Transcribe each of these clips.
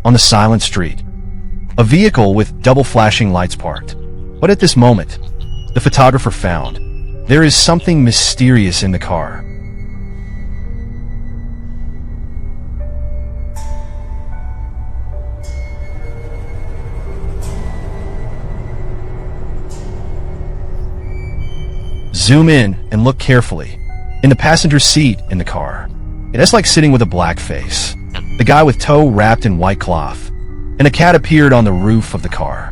on the silent street. A vehicle with double flashing lights parked. But at this moment, the photographer found there is something mysterious in the car. Zoom in and look carefully. In the passenger seat in the car, it is like sitting with a black face. The guy with toe wrapped in white cloth, and a cat appeared on the roof of the car.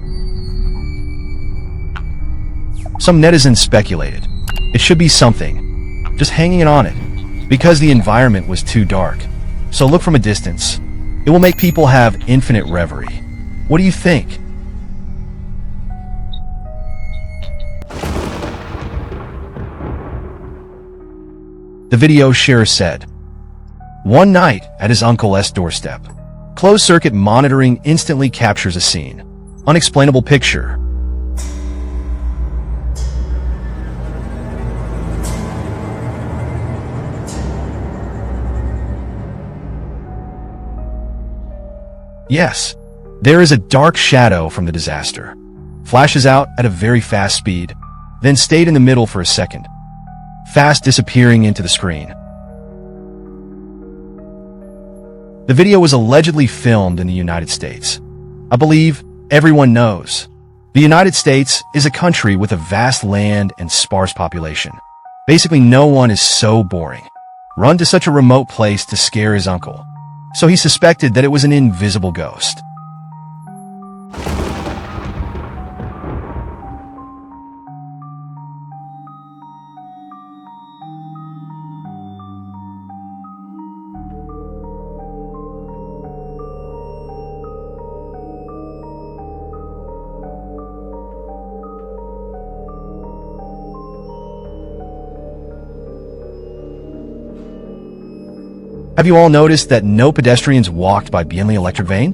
Some netizens speculated it should be something just hanging on it because the environment was too dark. So look from a distance. It will make people have infinite reverie. What do you think? The video sharer said, "One night at his uncle's doorstep, closed-circuit monitoring instantly captures a scene. Unexplainable picture." Yes, there is a dark shadow from the disaster. Flashes out at a very fast speed, then stayed in the middle for a second, fast disappearing into the screen. The video was allegedly filmed in the United States. I believe everyone knows. The United States is a country with a vast land and sparse population. Basically, no one is so boring. Run to such a remote place to scare his uncle. So he suspected that it was an invisible ghost. Have you all noticed that no pedestrians walked by beyond the electric vein?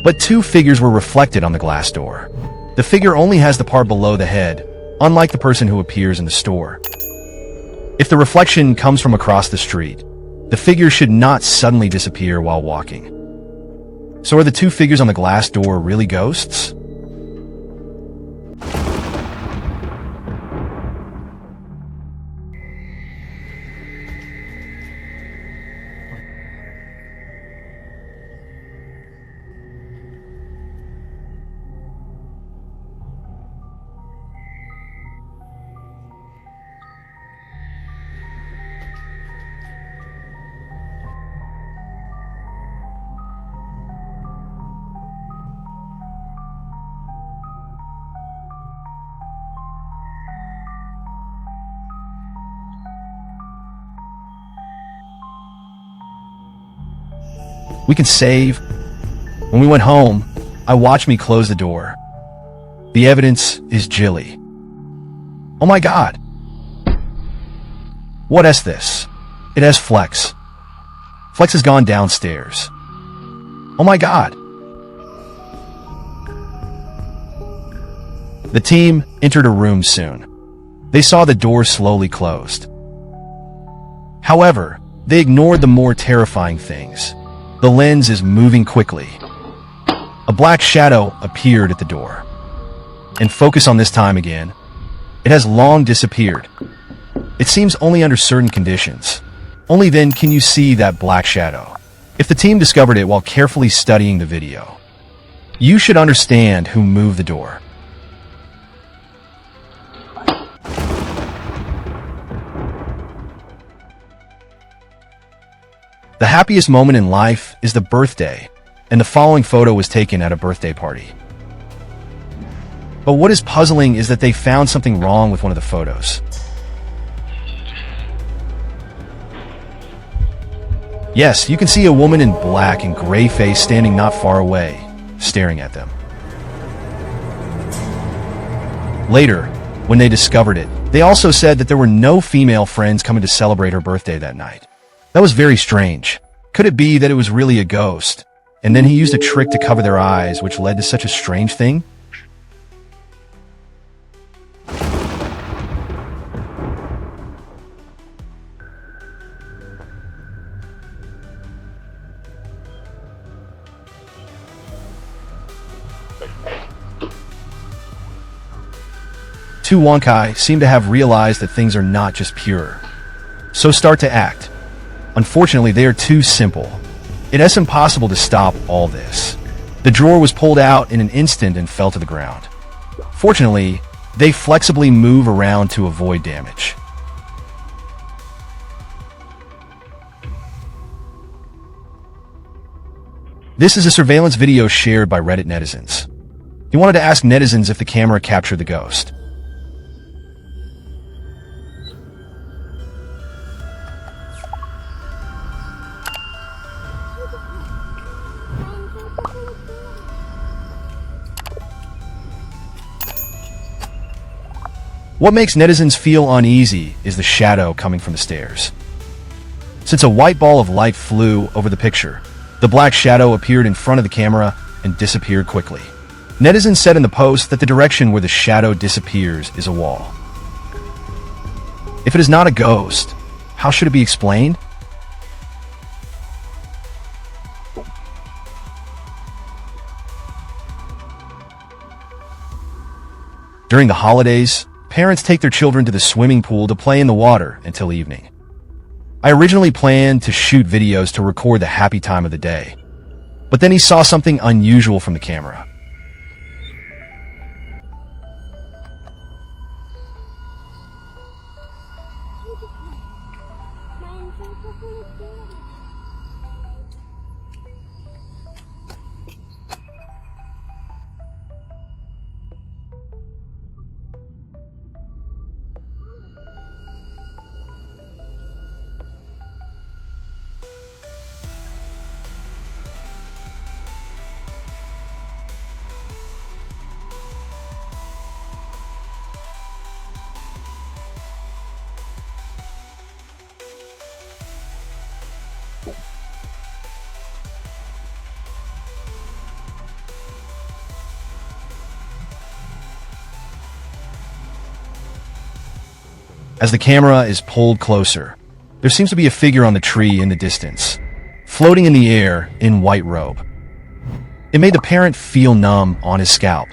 But two figures were reflected on the glass door. The figure only has the part below the head, unlike the person who appears in the store. If the reflection comes from across the street, the figure should not suddenly disappear while walking. So are the two figures on the glass door really ghosts? We can save. When we went home, I watched me close the door. The evidence is Jilly. Oh my God. What is this? It has Flex. Flex has gone downstairs. Oh my God. The team entered a room soon. They saw the door slowly closed. However, they ignored the more terrifying things. The lens is moving quickly. A black shadow appeared at the door. And focus on this time again. It has long disappeared. It seems only under certain conditions. Only then can you see that black shadow. If the team discovered it while carefully studying the video, you should understand who moved the door. The happiest moment in life is the birthday, and the following photo was taken at a birthday party. But what is puzzling is that they found something wrong with one of the photos. Yes, you can see a woman in black and gray face standing not far away, staring at them. Later, when they discovered it, they also said that there were no female friends coming to celebrate her birthday that night. That was very strange. Could it be that it was really a ghost, and then he used a trick to cover their eyes, which led to such a strange thing? two Wonkai seem to have realized that things are not just pure, so start to act. Unfortunately, they are too simple. It is impossible to stop all this. The drawer was pulled out in an instant and fell to the ground. Fortunately, they flexibly move around to avoid damage. This is a surveillance video shared by Reddit netizens. He wanted to ask netizens if the camera captured the ghost. What makes netizens feel uneasy is the shadow coming from the stairs. Since a white ball of light flew over the picture, the black shadow appeared in front of the camera and disappeared quickly. Netizens said in the post that the direction where the shadow disappears is a wall. If it is not a ghost, how should it be explained? During the holidays, parents take their children to the swimming pool to play in the water until evening. I originally planned to shoot videos to record the happy time of the day, but then he saw something unusual from the camera. As the camera is pulled closer, there seems to be a figure on the tree in the distance, floating in the air in white robe. It made the parent feel numb on his scalp.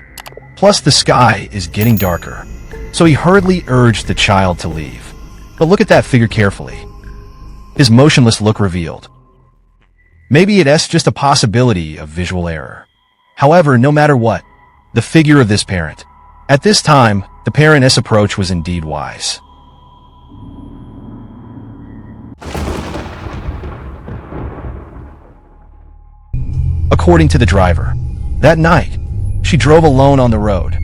Plus, the sky is getting darker, so he hurriedly urged the child to leave. But look at that figure carefully. His motionless look revealed. Maybe it's just a possibility of visual error. However, no matter what, the figure of this parent. At this time, the parent's approach was indeed wise. According to the driver, that night, she drove alone on the road.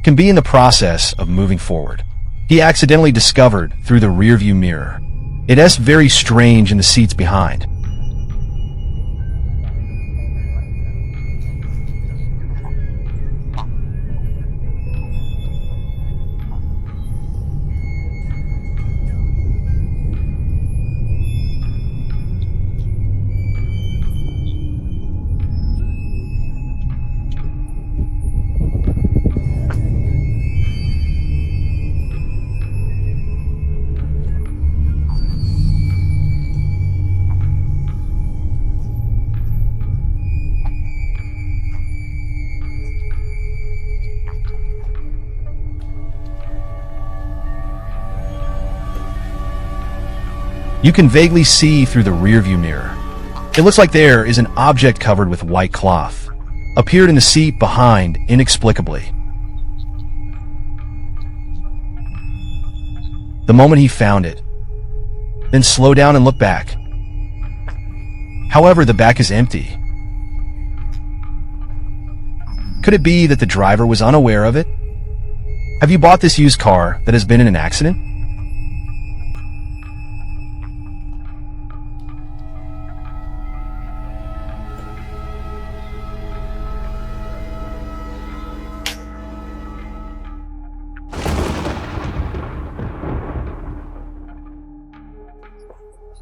Can be in the process of moving forward. He accidentally discovered through the rearview mirror. It's very strange in the seats behind. You can vaguely see through the rearview mirror. It looks like there is an object covered with white cloth. Appeared in the seat behind inexplicably. The moment he found it, then slow down and look back. However, the back is empty. Could it be that the driver was unaware of it? Have you bought this used car that has been in an accident?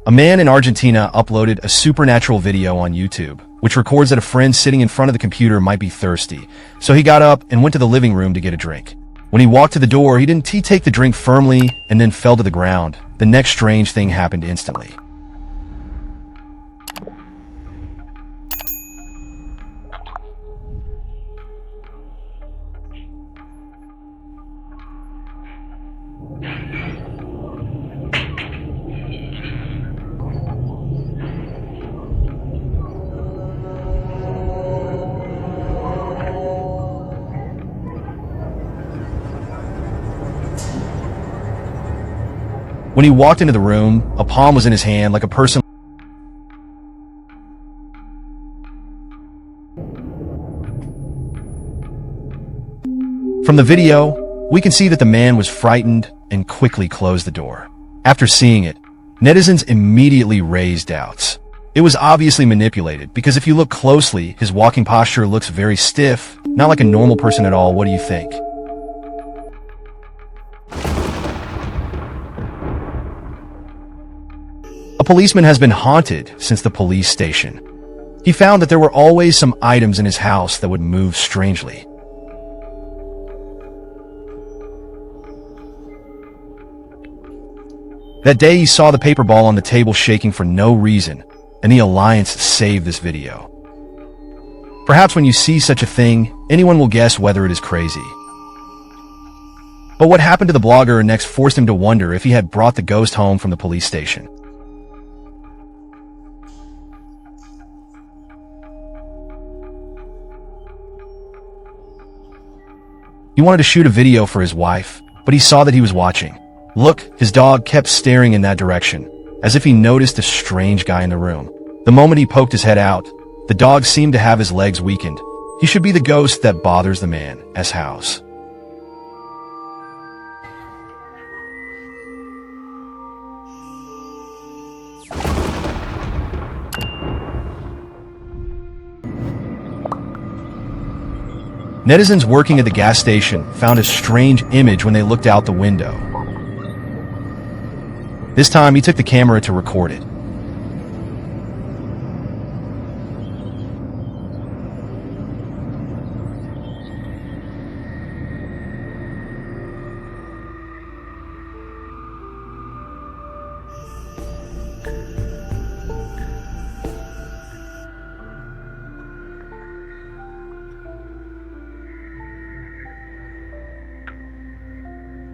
A man in Argentina uploaded a supernatural video on YouTube, which records that a friend sitting in front of the computer might be thirsty, so he got up and went to the living room to get a drink. When he walked to the door, he didn't take the drink firmly and then fell to the ground. The next strange thing happened instantly. When he walked into the room, a palm was in his hand like a person. From the video, we can see that the man was frightened and quickly closed the door. After seeing it, netizens immediately raised doubts. It was obviously manipulated because if you look closely, his walking posture looks very stiff, not like a normal person at all. What do you think? A policeman has been haunted since the police station. He found that there were always some items in his house that would move strangely. That day he saw the paper ball on the table shaking for no reason, and the Alliance saved this video. Perhaps when you see such a thing, anyone will guess whether it is crazy. But what happened to the blogger next forced him to wonder if he had brought the ghost home from the police station. He wanted to shoot a video for his wife, but he saw that he was watching. Look, his dog kept staring in that direction, as if he noticed a strange guy in the room. The moment he poked his head out, the dog seemed to have his legs weakened. He should be the ghost that bothers the man's house. Netizens working at the gas station found a strange image when they looked out the window. This time, he took the camera to record it.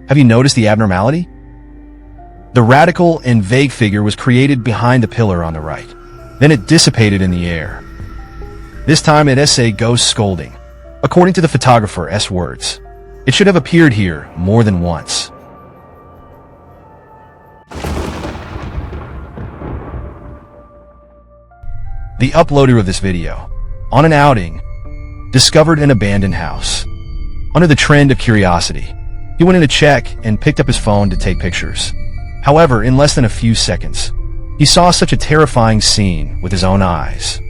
Have you noticed the abnormality? The radical and vague figure was created behind the pillar on the right. Then it dissipated in the air. This time it is a ghost scolding. According to the photographer's words, it should have appeared here more than once. The uploader of this video, on an outing, discovered an abandoned house. Under the trend of curiosity, he went in to check and picked up his phone to take pictures. However, in less than a few seconds, he saw such a terrifying scene with his own eyes.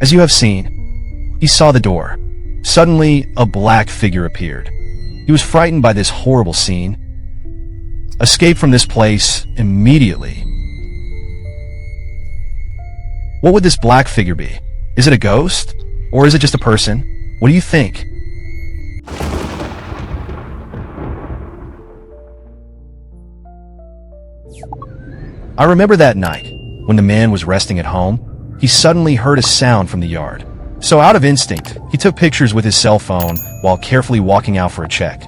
As you have seen, he saw the door. Suddenly, a black figure appeared. He was frightened by this horrible scene. Escape from this place immediately. What would this black figure be? Is it a ghost? Or is it just a person? What do you think? I remember that night, when the man was resting at home, he suddenly heard a sound from the yard. So out of instinct, he took pictures with his cell phone while carefully walking out for a check.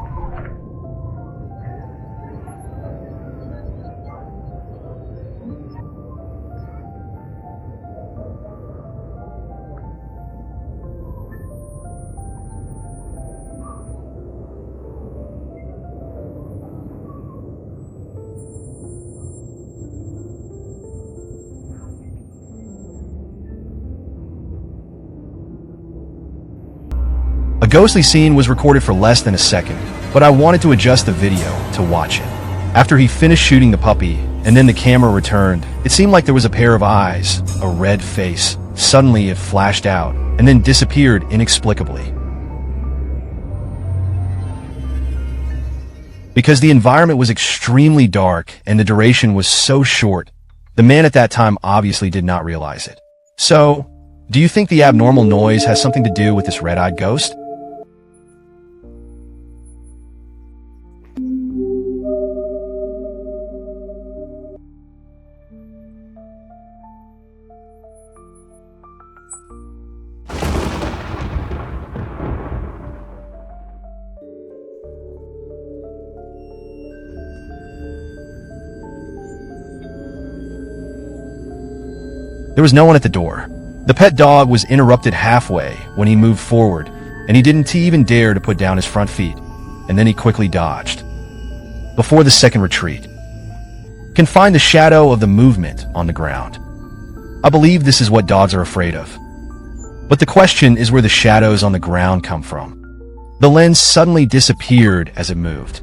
A ghostly scene was recorded for less than a second, but I wanted to adjust the video to watch it. After he finished shooting the puppy, and then the camera returned, it seemed like there was a pair of eyes, a red face. Suddenly it flashed out, and then disappeared inexplicably. Because the environment was extremely dark and the duration was so short, the man at that time obviously did not realize it. So, do you think the abnormal noise has something to do with this red-eyed ghost? There was no one at the door. The pet dog was interrupted halfway when he moved forward, and he didn't even dare to put down his front feet, and then he quickly dodged. Before the second retreat, can find the shadow of the movement on the ground. I believe this is what dogs are afraid of. But the question is where the shadows on the ground come from. The lens suddenly disappeared as it moved.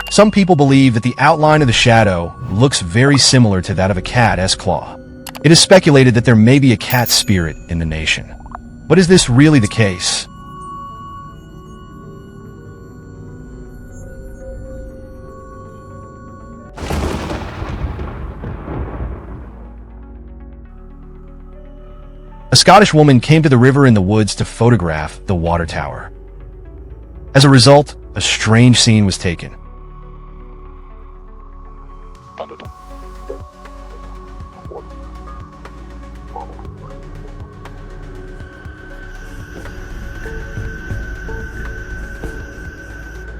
Some people believe that the outline of the shadow looks very similar to that of a cat's claw. It is speculated that there may be a cat spirit in the nation. But is this really the case? A Scottish woman came to the river in the woods to photograph the water tower. As a result, a strange scene was taken.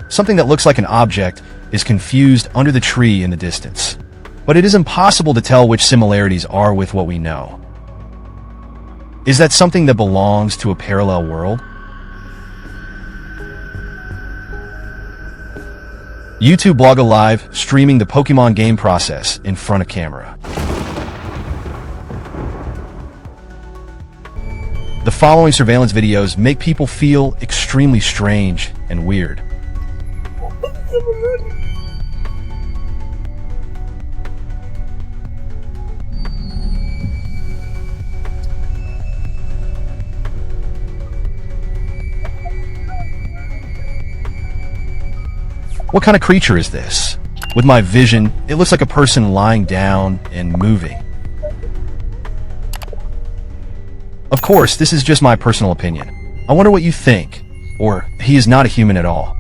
Something that looks like an object is confused under the tree in the distance. But it is impossible to tell which similarities are with what we know. Is that something that belongs to a parallel world? YouTube blog alive, streaming the Pokemon game process in front of camera. The following surveillance videos make people feel extremely strange and weird. What kind of creature is this? With my vision, it looks like a person lying down and moving. Of course, this is just my personal opinion. I wonder what you think. Or, he is not a human at all.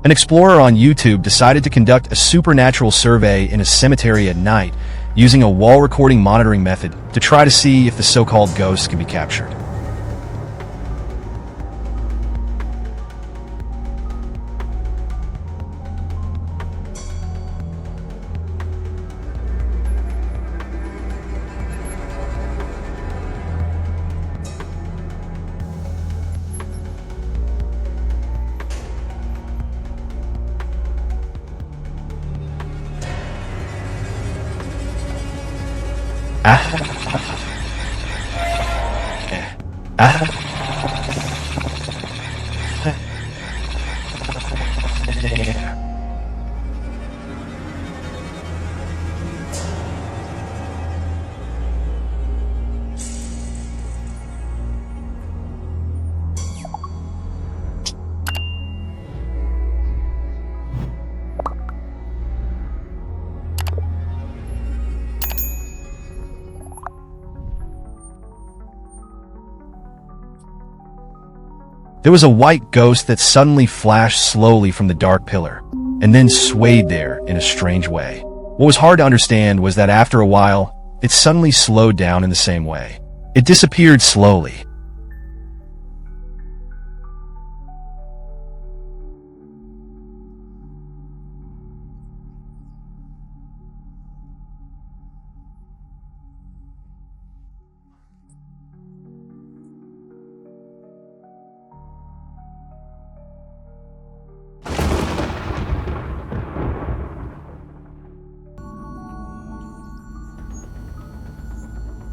An explorer on YouTube decided to conduct a supernatural survey in a cemetery at night using a wall recording monitoring method to try to see if the so-called ghosts can be captured. There was a white ghost that suddenly flashed slowly from the dark pillar, and then swayed there in a strange way. What was hard to understand was that after a while, it suddenly slowed down in the same way. It disappeared slowly.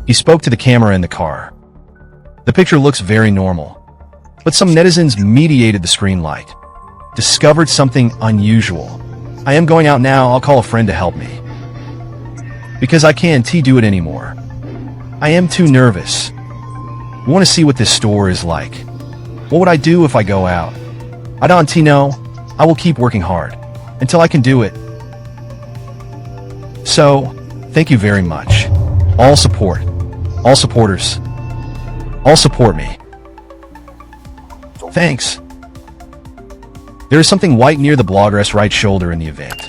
He spoke to the camera in the car. The picture looks very normal, but some netizens mediated the screen light. Discovered something unusual. I am going out now, I'll call a friend to help me. Because I can't do it anymore. I am too nervous. I want to see what this store is like. What would I do if I go out? I don't know. I will keep working hard until I can do it. So, thank you very much. All support. All supporters. All support me. Thanks. There is something white near the blogger's right shoulder in the event.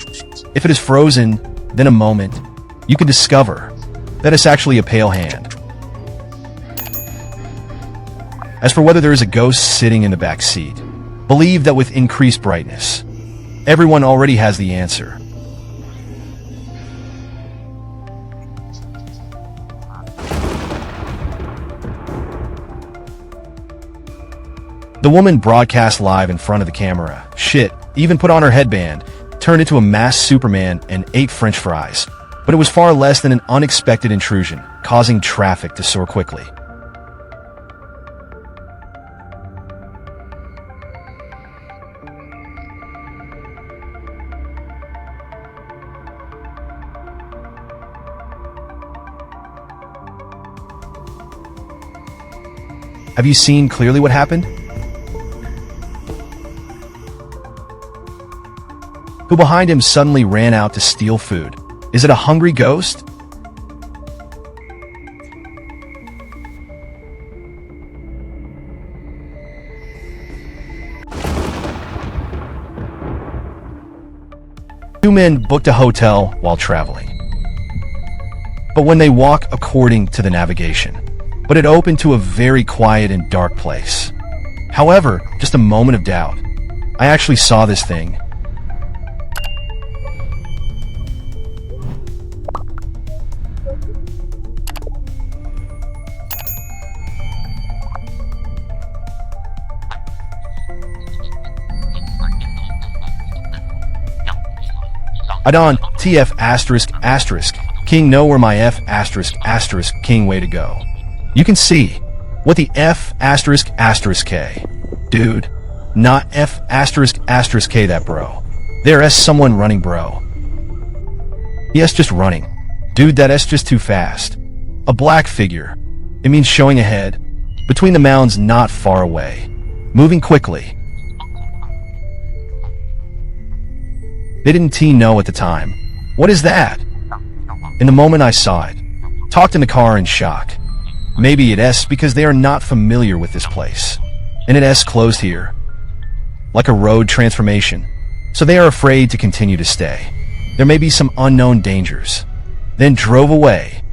If it is frozen, then a moment, you can discover that it's actually a pale hand. As for whether there is a ghost sitting in the back seat, believe that with increased brightness, everyone already has the answer. The woman broadcast live in front of the camera. Shit, even put on her headband, turned into a masked Superman, and ate French fries. But it was far less than an unexpected intrusion, causing traffic to soar quickly. Have you seen clearly what happened? Who behind him suddenly ran out to steal food? Is it a hungry ghost? Two men booked a hotel while traveling. But when they walk according to the navigation, but it opened to a very quiet and dark place. However, just a moment of doubt. I actually saw this thing. I don TF asterisk asterisk king know where my F asterisk asterisk king way to go. You can see what the F asterisk asterisk K. Dude, not F asterisk asterisk K that bro. There is someone running bro. Yes, just running. Dude, that S just too fast. A black figure. It means showing ahead. Between the mounds not far away. Moving quickly. They didn't know at the time. What is that? In the moment I saw it, talked in the car in shock. Maybe it is because they are not familiar with this place. And it is closed here. Like a road transformation. So they are afraid to continue to stay. There may be some unknown dangers. Then drove away.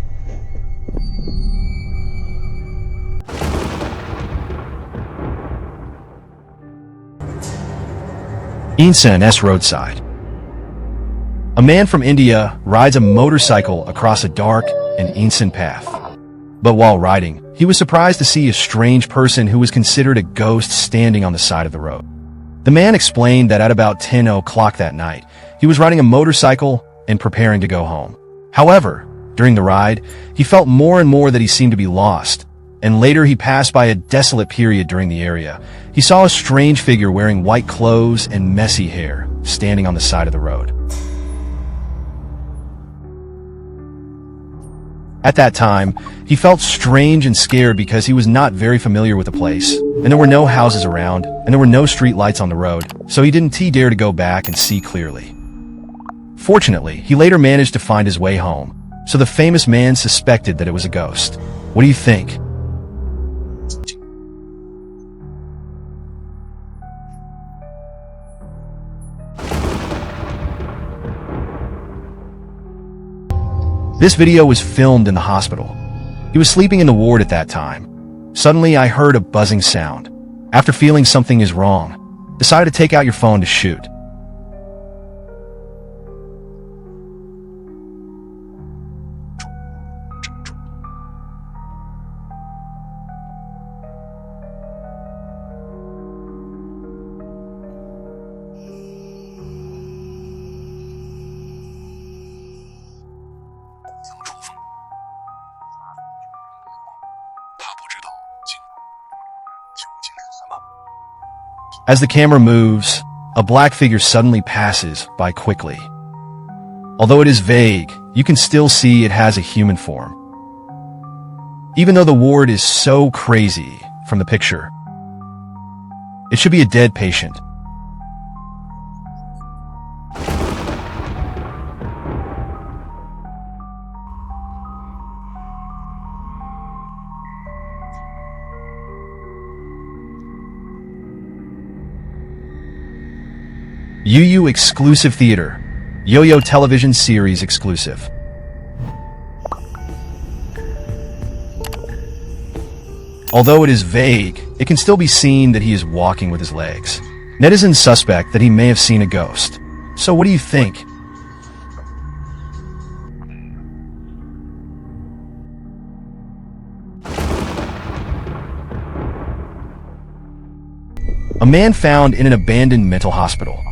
Insan S roadside. A man from India rides a motorcycle across a dark and ancient path. But while riding, he was surprised to see a strange person who was considered a ghost standing on the side of the road. The man explained that at about 10 o'clock that night, he was riding a motorcycle and preparing to go home. However, during the ride, he felt more and more that he seemed to be lost, and later he passed by a desolate period during the area. He saw a strange figure wearing white clothes and messy hair, standing on the side of the road. At that time, he felt strange and scared because he was not very familiar with the place, and there were no houses around, and there were no street lights on the road, so he didn't dare to go back and see clearly. Fortunately, he later managed to find his way home, so the famous man suspected that it was a ghost. What do you think? This video was filmed in the hospital. He was sleeping in the ward at that time. Suddenly, I heard a buzzing sound. After feeling something is wrong, decided to take out your phone to shoot. As the camera moves, a black figure suddenly passes by quickly. Although it is vague, you can still see it has a human form. Even though the ward is so crazy from the picture, it should be a dead patient. UU Exclusive Theater, Yo-Yo Television Series Exclusive. Although it is vague, it can still be seen that he is walking with his legs. Netizens suspect that he may have seen a ghost. So what do you think? A man found in an abandoned mental hospital.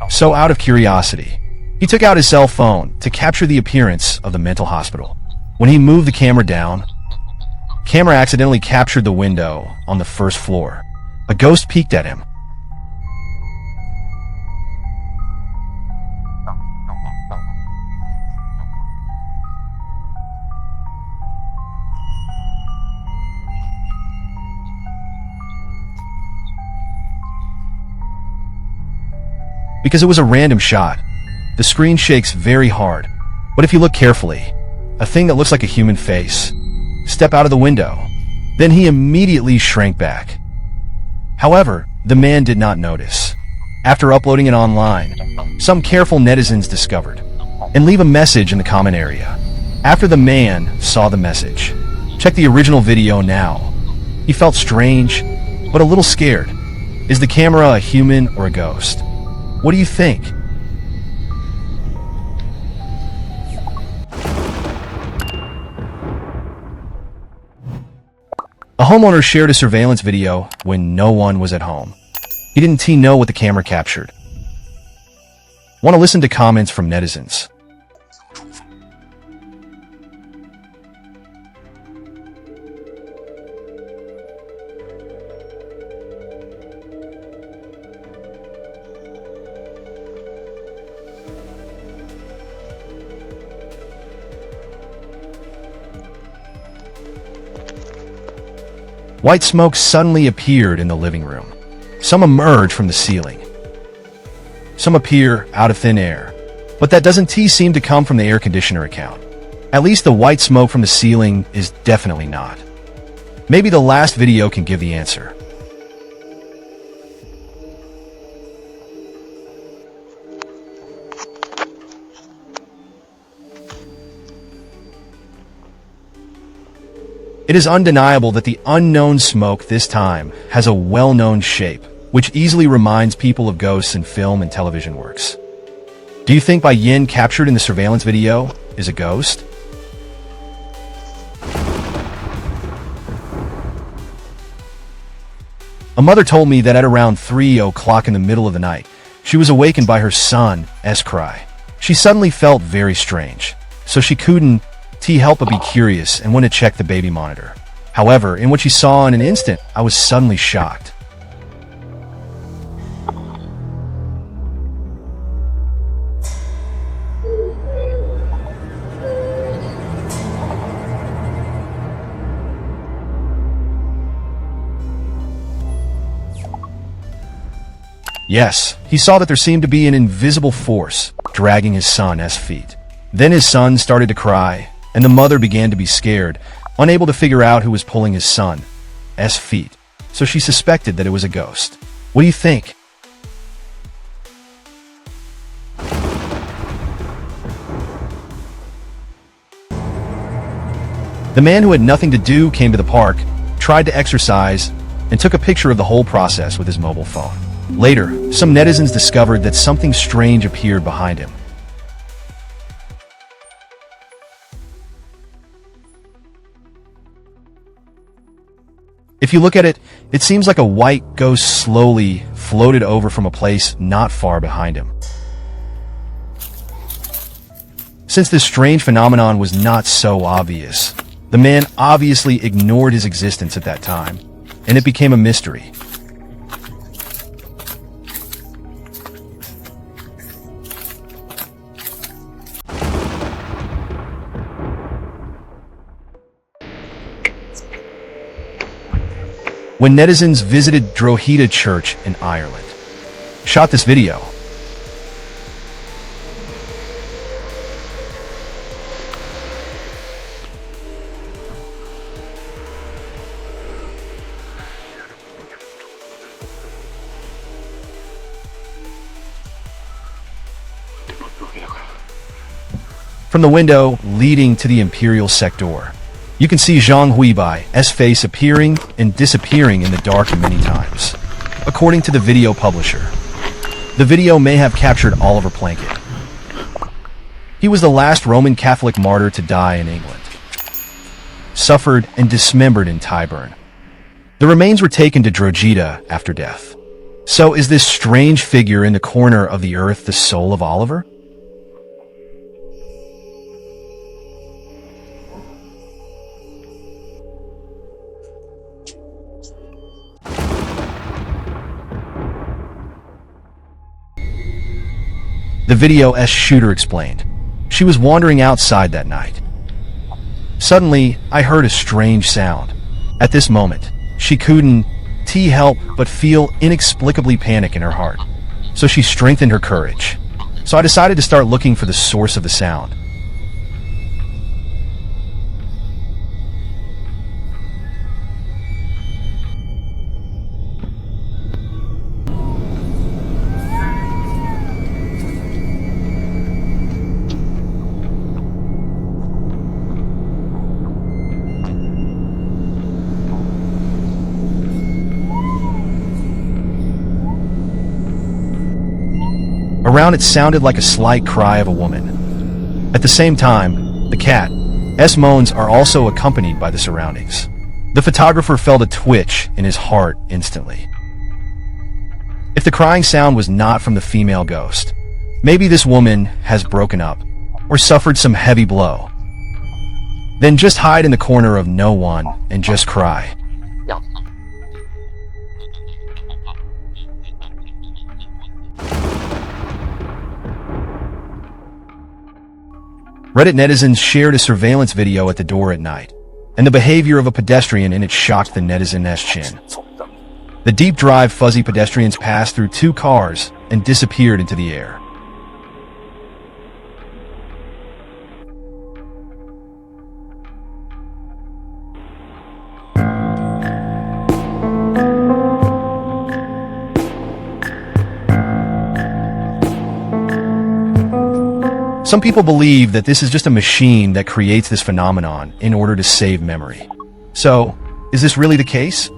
So out of curiosity, he took out his cell phone to capture the appearance of the mental hospital. When he moved the camera down, camera accidentally captured the window on the first floor. A ghost peeked at him. Because it was a random shot, the screen shakes very hard. But if you look carefully, a thing that looks like a human face stepped out of the window. Then he immediately shrank back. However, the man did not notice. After uploading it online, some careful netizens discovered and leave a message in the comment area. After the man saw the message, check the original video now. He felt strange, but a little scared. Is the camera a human or a ghost? What do you think? A homeowner shared a surveillance video when no one was at home. He didn't know what the camera captured. Want to listen to comments from netizens? White smoke suddenly appeared in the living room. Some emerge from the ceiling. Some appear out of thin air. But that doesn't seem to come from the air conditioner account. At least the white smoke from the ceiling is definitely not. Maybe the last video can give the answer. It is undeniable that the unknown smoke this time has a well-known shape, which easily reminds people of ghosts in film and television works. Do you think Bai Yin captured in the surveillance video is a ghost? A mother told me that at around 3 o'clock in the middle of the night, she was awakened by her son's cry. She suddenly felt very strange, so she couldn't help but be curious and went to check the baby monitor. However, in what she saw in an instant, I was suddenly shocked. Yes, he saw that there seemed to be an invisible force dragging his son's feet. Then his son started to cry, and the mother began to be scared, unable to figure out who was pulling his son's feet. So she suspected that it was a ghost. What do you think? The man who had nothing to do came to the park, tried to exercise, and took a picture of the whole process with his mobile phone. Later, some netizens discovered that something strange appeared behind him. If you look at it, it seems like a white ghost slowly floated over from a place not far behind him. Since this strange phenomenon was not so obvious, the man obviously ignored his existence at that time, and it became a mystery. When netizens visited Drogheda Church in Ireland, shot this video. From the window leading to the imperial sector, You can see Zhang Huibai's face appearing and disappearing in the dark many times. According to the video publisher, the video may have captured Oliver Plunkett. He was the last Roman Catholic martyr to die in England, suffered and dismembered in Tyburn. The remains were taken to Drogheda after death. So is this strange figure in the corner of the earth the soul of Oliver? The video's shooter explained, "She was wandering outside that night. Suddenly, I heard a strange sound. At this moment, she couldn't help but feel inexplicably panic in her heart. So she strengthened her courage. So I decided to start looking for the source of the sound. Around it sounded like a slight cry of a woman. At the same time, the cat's moans are also accompanied by the surroundings. The photographer felt a twitch in his heart instantly. If the crying sound was not from the female ghost, maybe this woman has broken up or suffered some heavy blow. Then just hide in the corner of no one and just cry. Reddit netizens shared a surveillance video at the door at night, and the behavior of a pedestrian in it shocked the netizen's chin. The deep drive fuzzy pedestrians passed through two cars and disappeared into the air. Some people believe that this is just a machine that creates this phenomenon in order to save memory. So, is this really the case?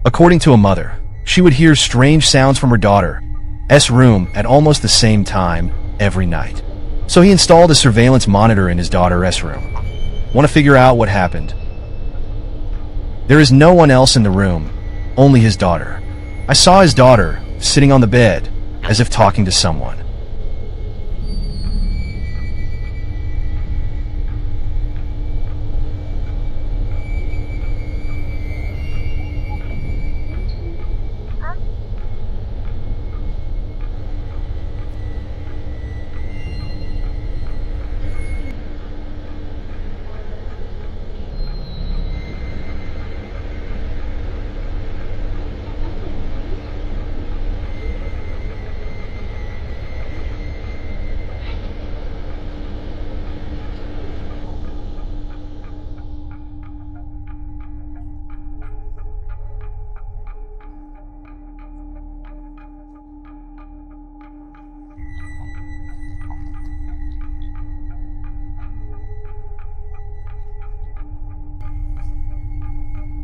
According to a mother, she would hear strange sounds from her daughter's room at almost the same time every night. So he installed a surveillance monitor in his daughter's room. Want to figure out what happened? There is no one else in the room, only his daughter. I saw his daughter sitting on the bed as if talking to someone.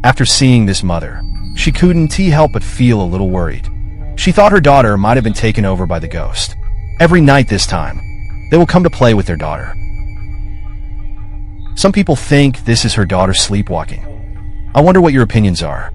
After seeing this mother, she couldn't help but feel a little worried. She thought her daughter might have been taken over by the ghost. Every night this time, they will come to play with their daughter. Some people think this is her daughter sleepwalking. I wonder what your opinions are.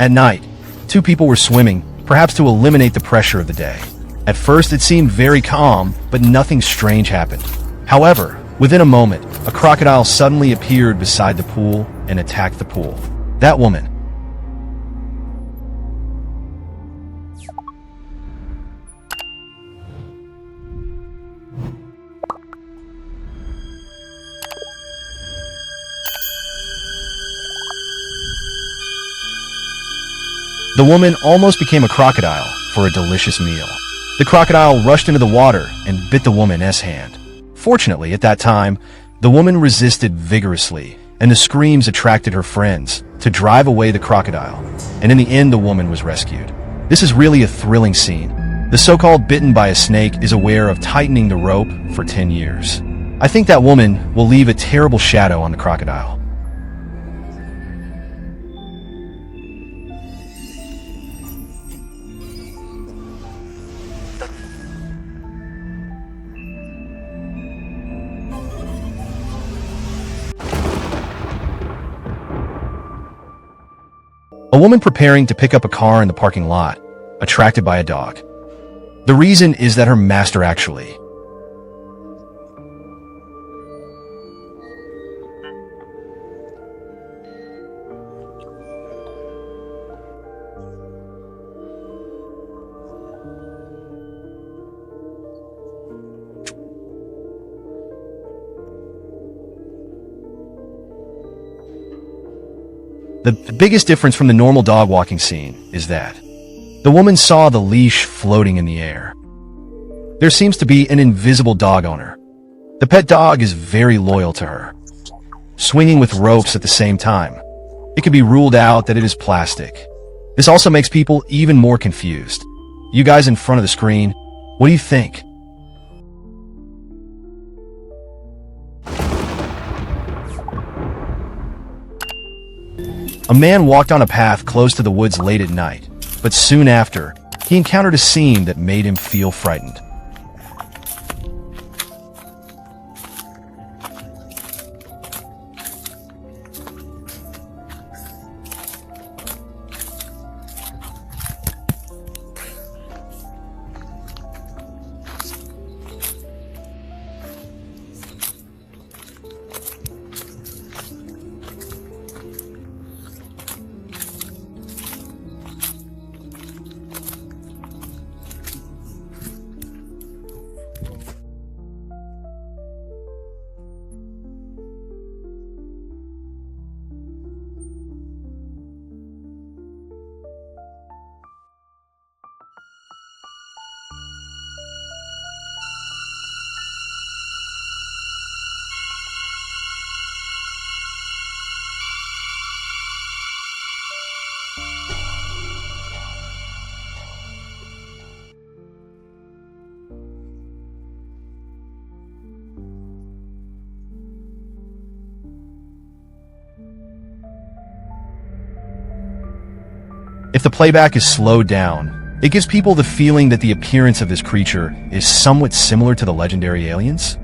At night, two people were swimming, perhaps to eliminate the pressure of the day. At first, it seemed very calm, but nothing strange happened. However, within a moment, a crocodile suddenly appeared beside the pool and attacked the pool. That woman. The woman almost became a crocodile for a delicious meal. The crocodile rushed into the water and bit the woman's hand. Fortunately, at that time, the woman resisted vigorously and the screams attracted her friends to drive away the crocodile, and in the end the woman was rescued. This is really a thrilling scene. The so-called bitten by a snake is aware of tightening the rope for 10 years. I think that woman will leave a terrible shadow on the crocodile. A woman preparing to pick up a car in the parking lot, attracted by a dog. The reason is that her master actually The biggest difference from the normal dog walking scene is that the woman saw the leash floating in the air. There seems to be an invisible dog owner. The pet dog is very loyal to her, swinging with ropes at the same time. It can be ruled out that it is plastic. This also makes people even more confused. You guys in front of the screen, what do you think? A man walked on a path close to the woods late at night, but soon after, he encountered a scene that made him feel frightened. If the playback is slowed down, it gives people the feeling that the appearance of this creature is somewhat similar to the legendary aliens.